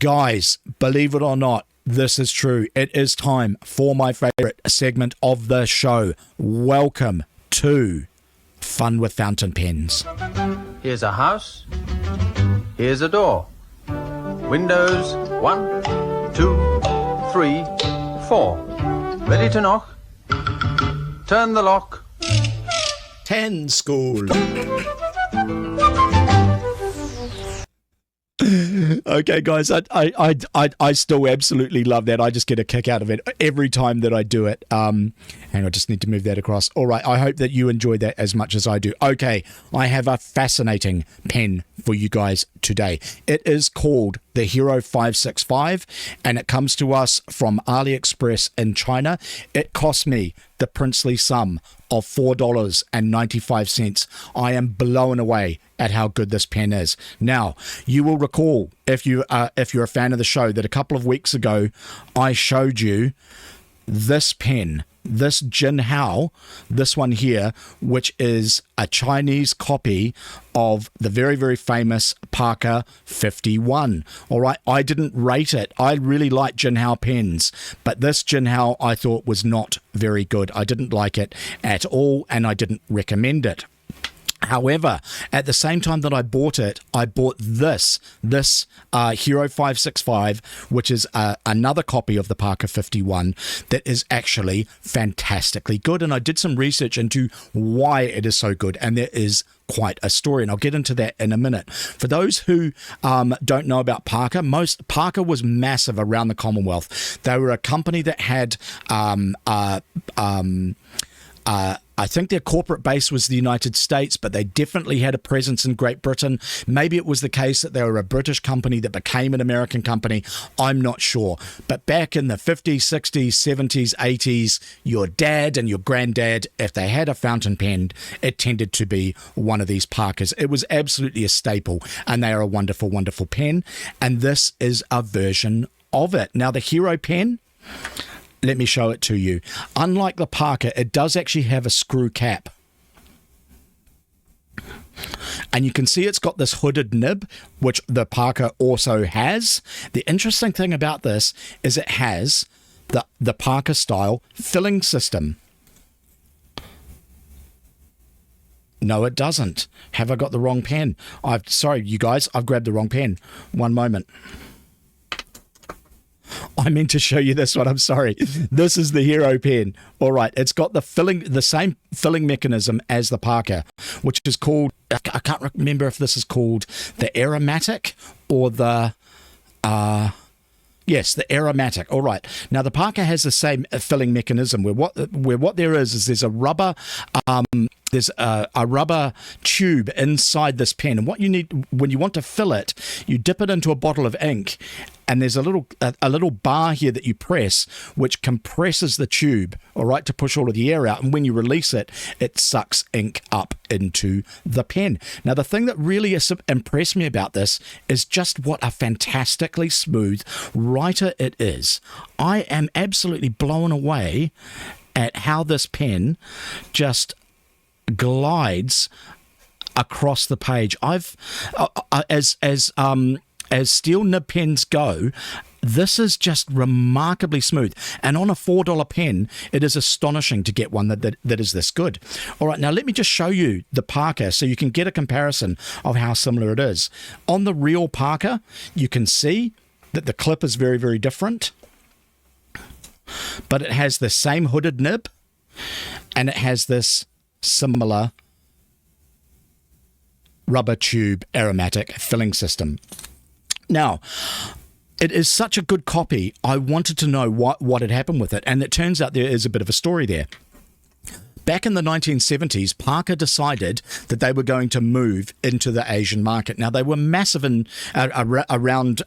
Guys, believe it or not, this is true. It is time for my favorite segment of the show. Welcome to Fun with Fountain Pens. Here's a house. Here's a door. Windows 1, 2, 3, 4. Ready to knock? Turn the lock. 10 school. Okay, guys, I still absolutely love that. I just get a kick out of it every time that I do it. And I just need to move that across. All right, I hope that you enjoy that as much as I do. Okay, I have a fascinating pen for you guys today. It is called the Hero 565, and it comes to us from AliExpress in China. It cost me the princely sum of $4.95. I am blown away at how good this pen is. Now, you will recall, if you're a fan of the show, that a couple of weeks ago I showed you this pen, this Jinhao, this one here, which is a Chinese copy of the very, very famous Parker 51. All right, I didn't rate it. I really like Jinhao pens, but this Jinhao I thought was not very good. I didn't like it at all, and I didn't recommend it. However, at the same time that I bought it, I bought this Hero 565, which is another copy of the Parker 51 that is actually fantastically good. And I did some research into why it is so good, and there is quite a story, and I'll get into that in a minute. For those who don't know about Parker, Parker was massive around the Commonwealth. They were a company that had I think their corporate base was the United States, but they definitely had a presence in Great Britain. Maybe it was the case that they were a British company that became an American company. I'm not sure. But back in the 50s, 60s, 70s, 80s, your dad and your granddad, if they had a fountain pen, it tended to be one of these Parkers. It was absolutely a staple, and they are a wonderful, wonderful pen. And this is a version of it. Now, the Hero pen, let me show it to you. Unlike the Parker, it does actually have a screw cap. And you can see it's got this hooded nib, which the Parker also has. The interesting thing about this is it has the Parker style filling system. No, it doesn't. Have I got the wrong pen? Sorry, you guys, I've grabbed the wrong pen. One moment. I meant to show you this one. I'm sorry. This is the Hero pen. All right. It's got the same filling mechanism as the Parker, which is called, I can't remember if this is called the aromatic or the, yes, the aromatic. All right. Now the Parker has the same filling mechanism where what there is there's a rubber, there's a rubber tube inside this pen, and what you need when you want to fill it, you dip it into a bottle of ink, and there's a little bar here that you press, which compresses the tube, all right, to push all of the air out, and when you release it, it sucks ink up into the pen. Now, the thing that really impressed me about this is just what a fantastically smooth writer it is. I am absolutely blown away at how this pen just glides across the page. As steel nib pens go, this is just remarkably smooth. And on a $4 pen, it is astonishing to get one that is this good. All right, now let me just show you the Parker so you can get a comparison of how similar it is. On the real Parker, you can see that the clip is very, very different, but it has the same hooded nib, and it has this similar rubber tube aromatic filling system. Now, it is such a good copy, I wanted to know what had happened with it, and it turns out there is a bit of a story there. Back in the 1970s, Parker decided that they were going to move into the Asian market. Now, they were massive around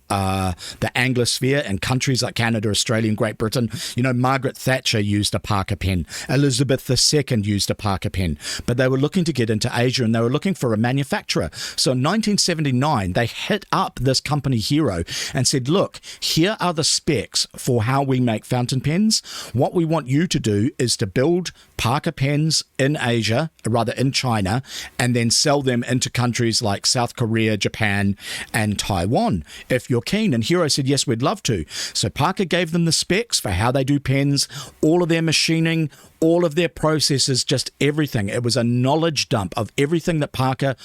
the Anglosphere and countries like Canada, Australia, and Great Britain. You know, Margaret Thatcher used a Parker pen. Elizabeth II used a Parker pen. But they were looking to get into Asia, and they were looking for a manufacturer. So in 1979, they hit up this company Hero and said, look, here are the specs for how we make fountain pens. What we want you to do is to build Parker pens in Asia, rather in China, and then sell them into countries like South Korea, Japan, and Taiwan, if you're keen. And Hero said, yes, we'd love to. So Parker gave them the specs for how they do pens, all of their machining, all of their processes, just everything. It was a knowledge dump of everything that Parker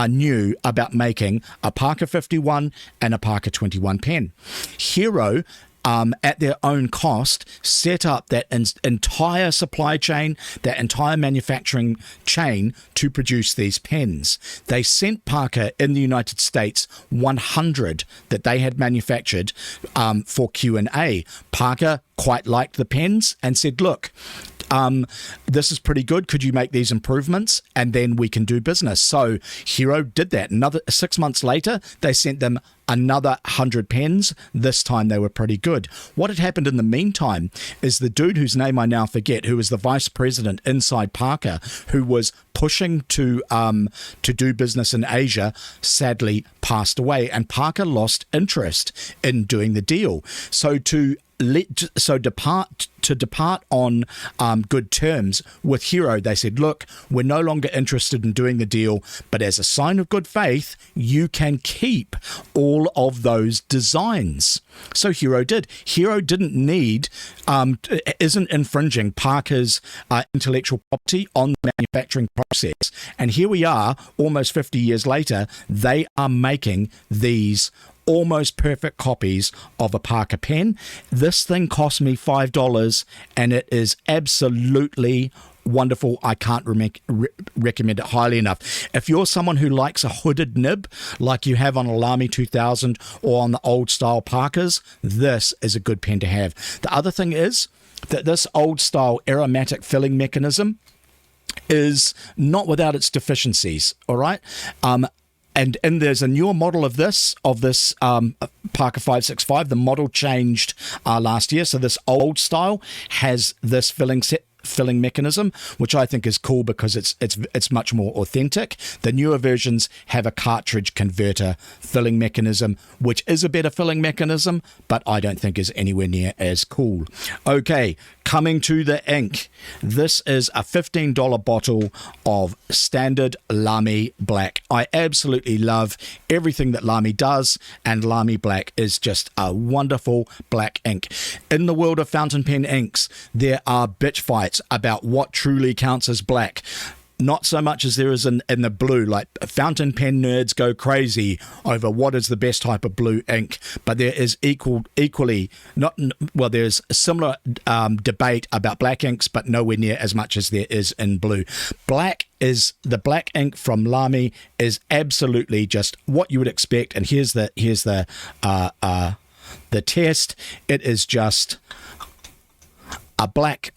knew about making a Parker 51 and a Parker 21 pen. Hero, at their own cost, set up that entire supply chain, that entire manufacturing chain to produce these pens. They sent Parker in the United States 100 that they had manufactured for Q&A. Parker quite liked the pens and said, look, this is pretty good. Could you make these improvements? And then we can do business. So Hero did that. Another 6 months later, they sent them another 100 pens. This time they were pretty good. What had happened in the meantime is the dude whose name I now forget, who was the vice president inside Parker, who was pushing to do business in Asia, sadly passed away, and Parker lost interest in doing the deal. So to depart on good terms with Hero, they said, look, we're no longer interested in doing the deal, but as a sign of good faith, you can keep all of those designs. So Hero did. Hero didn't need, isn't infringing Parker's intellectual property on the manufacturing process. And here we are, almost 50 years later, they are making these almost perfect copies of a Parker pen. This thing cost me $5 and it is absolutely wonderful. I can't recommend it highly enough. If you're someone who likes a hooded nib like you have on a Lamy 2000 or on the old style Parkers, this is a good pen to have. The other thing is that this old style aromatic filling mechanism is not without its deficiencies, all right? And there's a newer model of this Parker 565. The model changed last year. So this old style has this filling mechanism, which I think is cool because it's much more authentic. The newer versions have a cartridge converter filling mechanism, which is a better filling mechanism, but I don't think is anywhere near as cool. Okay, coming to the ink. This is a $15 bottle of standard Lamy Black. I absolutely love everything that Lamy does, and Lamy Black is just a wonderful black ink. In the world of fountain pen inks, there are bitch fights about what truly counts as black. Not so much as there is in the blue. Like, fountain pen nerds go crazy over what is the best type of blue ink, but there is there's a similar debate about black inks, but nowhere near as much as there is in blue. The black ink from Lamy is absolutely just what you would expect, and here's the test. It is just a black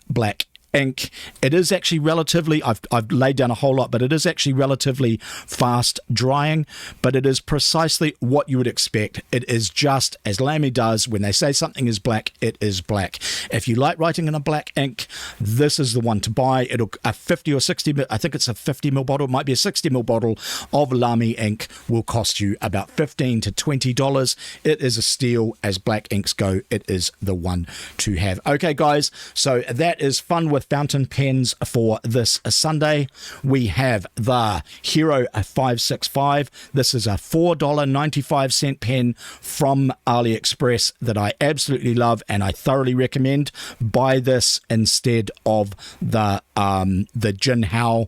ink. It is actually relatively, I've laid down a whole lot, but it is actually relatively fast drying, but it is precisely what you would expect. It is just as Lamy does. When they say something is black, it is black. If you like writing in a black ink, this is the one to buy. A 50 or 60, I think it's a 50 ml bottle, it might be a 60 ml bottle of Lamy ink will cost you about $15 to $20. It is a steal. As black inks go, it is the one to have. Okay, guys, so that is fun with fountain pens for this Sunday. We have the Hero 565. This is a $4.95 pen from AliExpress that I absolutely love and I thoroughly recommend. Buy this instead of the Jin Hao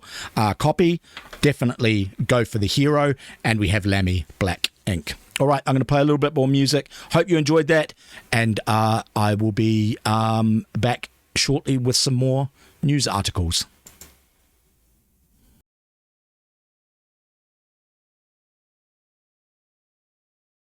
copy. Definitely go for the Hero, and we have Lamy Black ink. All right, I'm going to play a little bit more music. Hope you enjoyed that, and I will be back shortly with some more news articles.